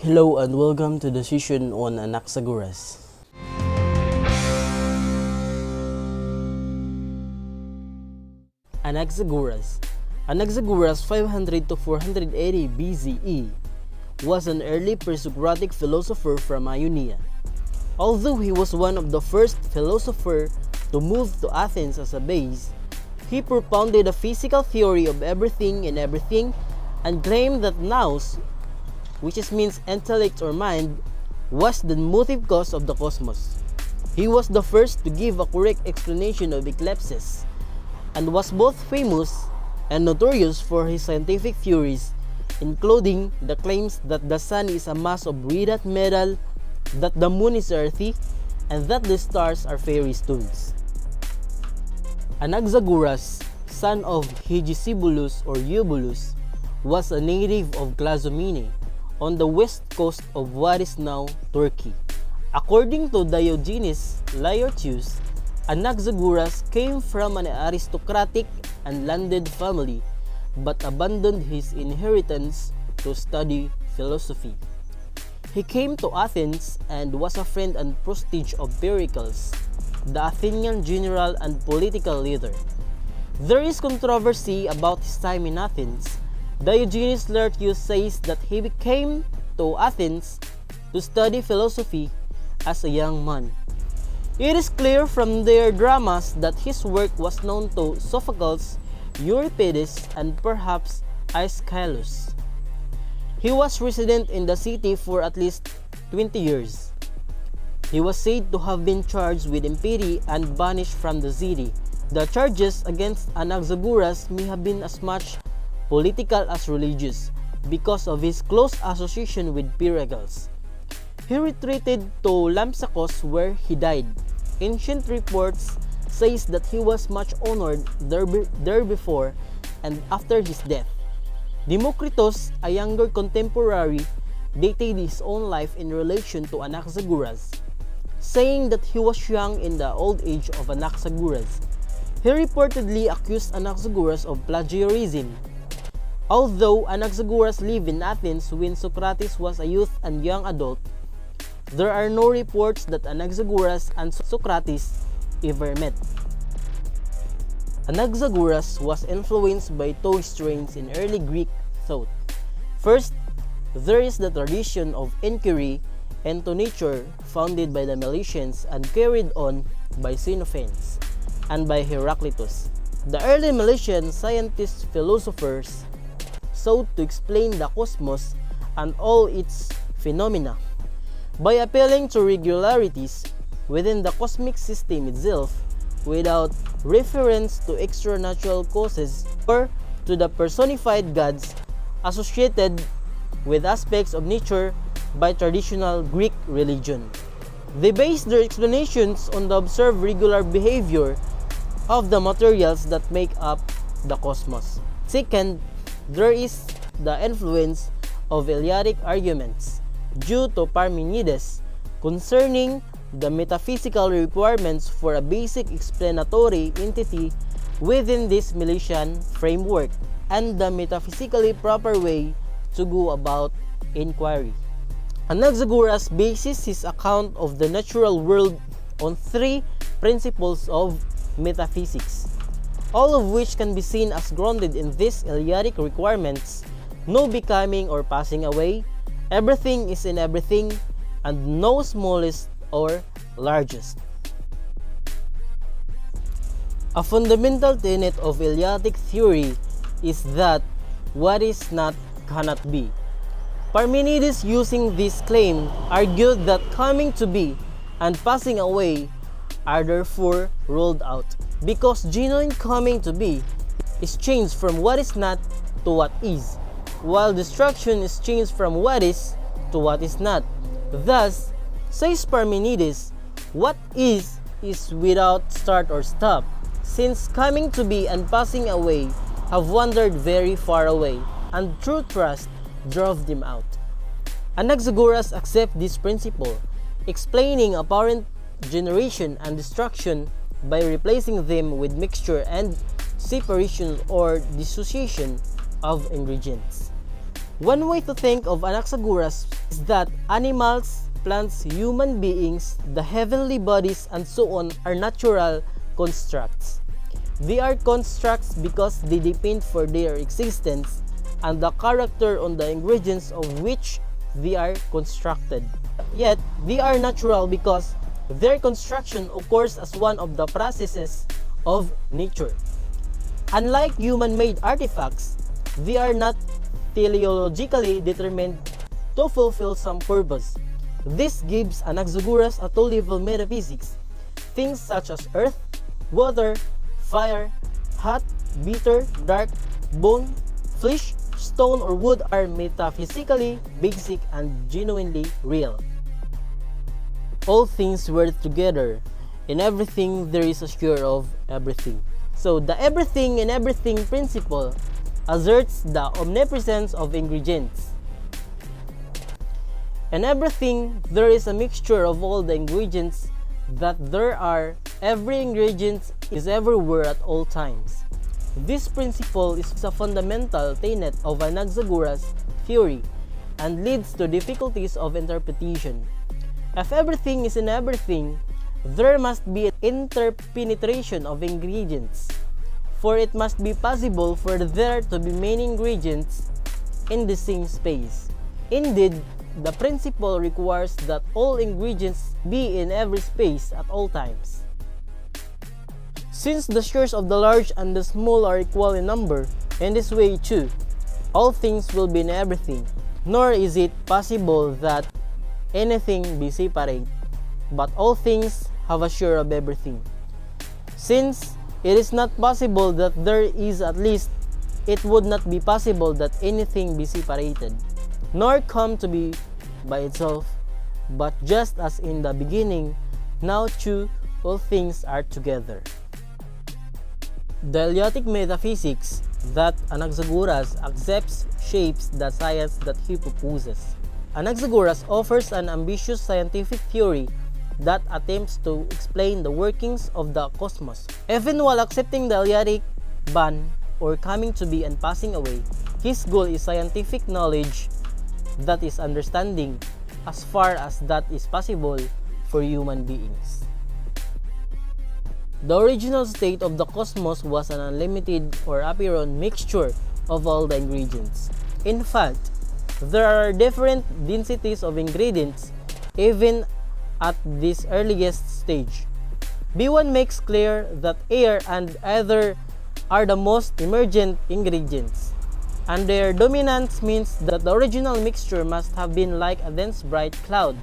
Hello and welcome to the session on ANAXAGORAS. ANAXAGORAS 500 to 480 BCE was an early pre-Socratic philosopher from Ionia. Although he was one of the first philosophers to move to Athens as a base, he propounded a physical theory of everything and claimed that nous, which means intellect or mind, was the motive cause of the cosmos. He was the first to give a correct explanation of eclipses and was both famous and notorious for his scientific theories, including the claims that the sun is a mass of red hot metal, that the moon is earthy, and that the stars are fairy stones. Anaxagoras, son of Hegesibulus or Eubulus, was a native of Clazomene, on the west coast of what is now Turkey. According to Diogenes Laertius, Anaxagoras came from an aristocratic and landed family, but abandoned his inheritance to study philosophy. He came to Athens and was a friend and prestige of Pericles, the Athenian general and political leader. There is controversy about his time in Athens. Diogenes Laertius says that he came to Athens to study philosophy as a young man. It is clear from their dramas that his work was known to Sophocles, Euripides, and perhaps Aeschylus. He was resident in the city for at least 20 years. He was said to have been charged with impiety and banished from the city. The charges against Anaxagoras may have been as much political as religious because of his close association with Pericles. He retreated to Lampsacus where he died. Ancient reports says that he was much honored there before and after his death. Democritus, a younger contemporary, dated his own life in relation to Anaxagoras, saying that he was young in the old age of Anaxagoras. He reportedly accused Anaxagoras of plagiarism. Although Anaxagoras lived in Athens when Socrates was a youth and young adult, there are no reports that Anaxagoras and Socrates ever met. Anaxagoras was influenced by two strains in early Greek thought. First, there is the tradition of inquiry into nature founded by the Milesians and carried on by Xenophanes and by Heraclitus. The early Milesian scientists philosophers sought to explain the cosmos and all its phenomena by appealing to regularities within the cosmic system itself without reference to extranatural causes or to the personified gods associated with aspects of nature by traditional Greek religion. They based their explanations on the observed regular behavior of the materials that make up the cosmos. Second, there is the influence of Eleatic arguments due to Parmenides concerning the metaphysical requirements for a basic explanatory entity within this Milesian framework and the metaphysically proper way to go about inquiry. Anaxagoras bases his account of the natural world on three principles of metaphysics, all of which can be seen as grounded in these Eleatic requirements: no becoming or passing away, everything is in everything, and no smallest or largest. A fundamental tenet of Eleatic theory is that what is not cannot be. Parmenides, using this claim, argued that coming to be and passing away are therefore ruled out, because genuine coming to be is changed from what is not to what is, while destruction is changed from what is to what is not. Thus, says Parmenides, what is without start or stop, since coming to be and passing away have wandered very far away, and true trust drove them out. Anaxagoras accepts this principle, explaining apparent generation and destruction by replacing them with mixture and separation or dissociation of ingredients. One way to think of Anaxagoras is that animals, plants, human beings, the heavenly bodies, and so on are natural constructs. They are constructs because they depend for their existence and the character on the ingredients of which they are constructed. Yet, they are natural because their construction occurs as one of the processes of nature. Unlike human-made artifacts, they are not teleologically determined to fulfill some purpose. This gives Anaxagoras a two-level metaphysics. Things such as earth, water, fire, hot, bitter, dark, bone, flesh, stone, or wood are metaphysically basic and genuinely real. All things work together. In everything, there is a share of everything. So, the everything in everything principle asserts the omnipresence of ingredients. In everything, there is a mixture of all the ingredients that there are. Every ingredient is everywhere at all times. This principle is a fundamental tenet of Anaxagoras' theory and leads to difficulties of interpretation. If everything is in everything, there must be interpenetration of ingredients, for it must be possible for there to be many ingredients in the same space. Indeed, the principle requires that all ingredients be in every space at all times. Since the shares of the large and the small are equal in number, in this way too, all things will be in everything, nor is it possible that anything be separate, but all things have a share of everything. Since it is not possible that there is, at least it would not be possible that anything be separated, nor come to be by itself, but just as in the beginning, now too all things are together. The Eleatic metaphysics that Anaxagoras accepts shapes the science that he proposes. Anaxagoras offers an ambitious scientific theory that attempts to explain the workings of the cosmos. Even while accepting the Eleatic ban or coming to be and passing away, his goal is scientific knowledge, that is understanding, as far as that is possible for human beings. The original state of the cosmos was an unlimited or apparent mixture of all the ingredients. In fact, there are different densities of ingredients even at this earliest stage. B1 makes clear that air and ether are the most emergent ingredients, and their dominance means that the original mixture must have been like a dense bright cloud.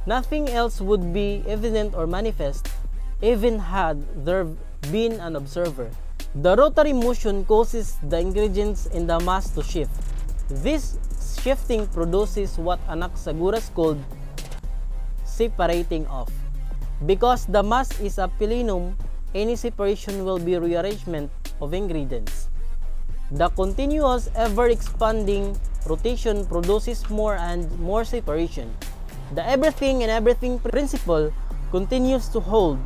Nothing else would be evident or manifest, even had there been an observer. The rotary motion causes the ingredients in the mass to shift. This shifting produces what Anaxagoras called separating off. Because the mass is a plenum, any separation will be rearrangement of ingredients. The continuous, ever-expanding rotation produces more and more separation. The everything in everything principle continues to hold.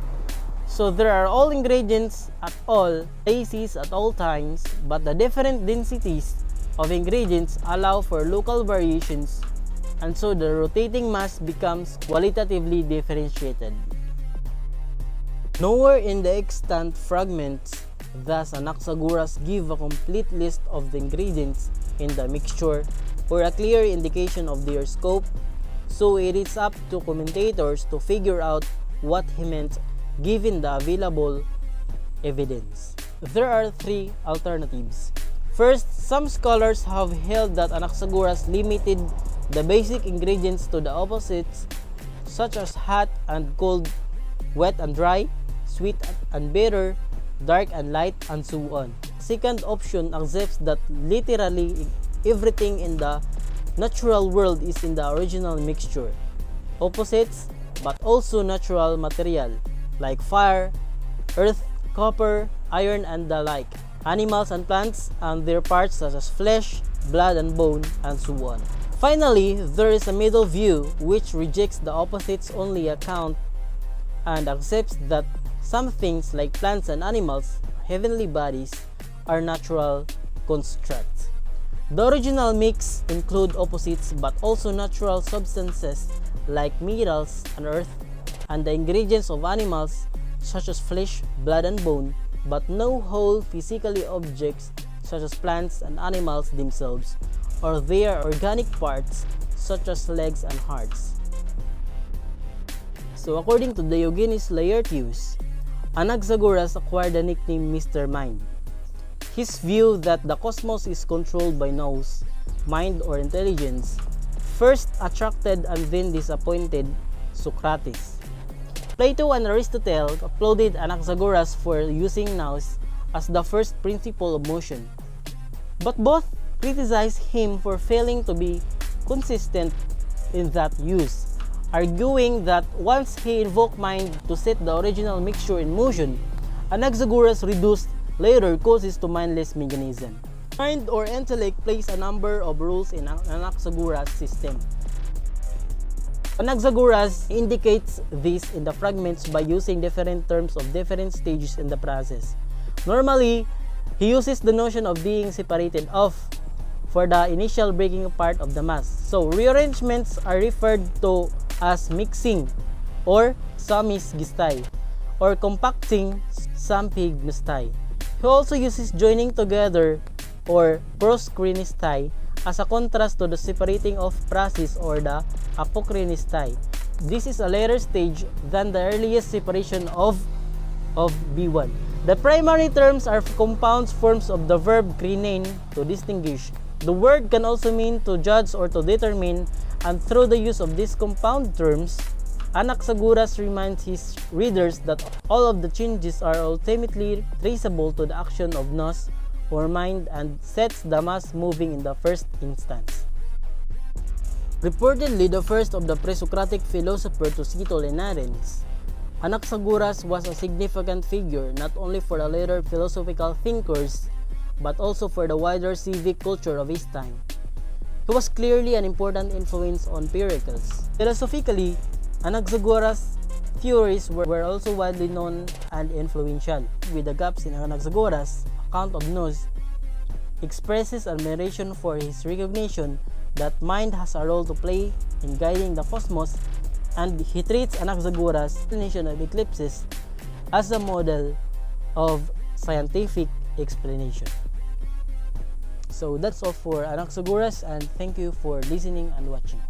So there are all ingredients at all places at all times, but the different densities of ingredients allow for local variations, and so the rotating mass becomes qualitatively differentiated. Nowhere in the extant fragments thus Anaxagoras give a complete list of the ingredients in the mixture or a clear indication of their scope, so it is up to commentators to figure out what he meant given the available evidence. There are three alternatives. First, some scholars have held that Anaxagoras limited the basic ingredients to the opposites, such as hot and cold, wet and dry, sweet and bitter, dark and light, and so on. Second option accepts that literally everything in the natural world is in the original mixture. Opposites, but also natural material, like fire, earth, copper, iron, and the like. Animals and plants and their parts such as flesh, blood, and bone, and so on. Finally, there is a middle view which rejects the opposites only account and accepts that some things like plants and animals, heavenly bodies, are natural constructs. The original mix include opposites but also natural substances like minerals and earth, and the ingredients of animals such as flesh, blood, and bone, but no whole physically objects such as plants and animals themselves, or their organic parts such as legs and hearts. So according to Diogenes Laertius, Anaxagoras acquired the nickname Mr. Mind. His view that the cosmos is controlled by nous, mind or intelligence, first attracted and then disappointed Socrates. Plato and Aristotle applauded Anaxagoras for using nous as the first principle of motion, but both criticized him for failing to be consistent in that use, arguing that once he invoked mind to set the original mixture in motion, Anaxagoras reduced later causes to mindless mechanism. Mind or intellect plays a number of roles in Anaxagoras' system. Anaxagoras indicates this in the fragments by using different terms of different stages in the process. Normally, he uses the notion of being separated off for the initial breaking apart of the mass. So, rearrangements are referred to as mixing or samisgistai or compacting sampignostai. He also uses joining together or proskrinistai as a contrast to the separating off process or the apokrinistai. This is a later stage than the earliest separation of B1. The primary terms are compound forms of the verb krinein, to distinguish. The word can also mean to judge or to determine, and through the use of these compound terms, Anaxagoras reminds his readers that all of the changes are ultimately traceable to the action of nous or mind and sets the mass moving in the first instance. Reportedly the first of the pre-Socratic philosopher to settle in Athens, Anaxagoras was a significant figure not only for the later philosophical thinkers but also for the wider civic culture of his time. He was clearly an important influence on Pericles. Philosophically, Anaxagoras' theories were also widely known and influential. With the gaps in Anaxagoras' account of nous, expresses admiration for his recognition that mind has a role to play in guiding the cosmos, and he treats Anaxagoras' explanation of eclipses as a model of scientific explanation. So that's all for Anaxagoras, and thank you for listening and watching.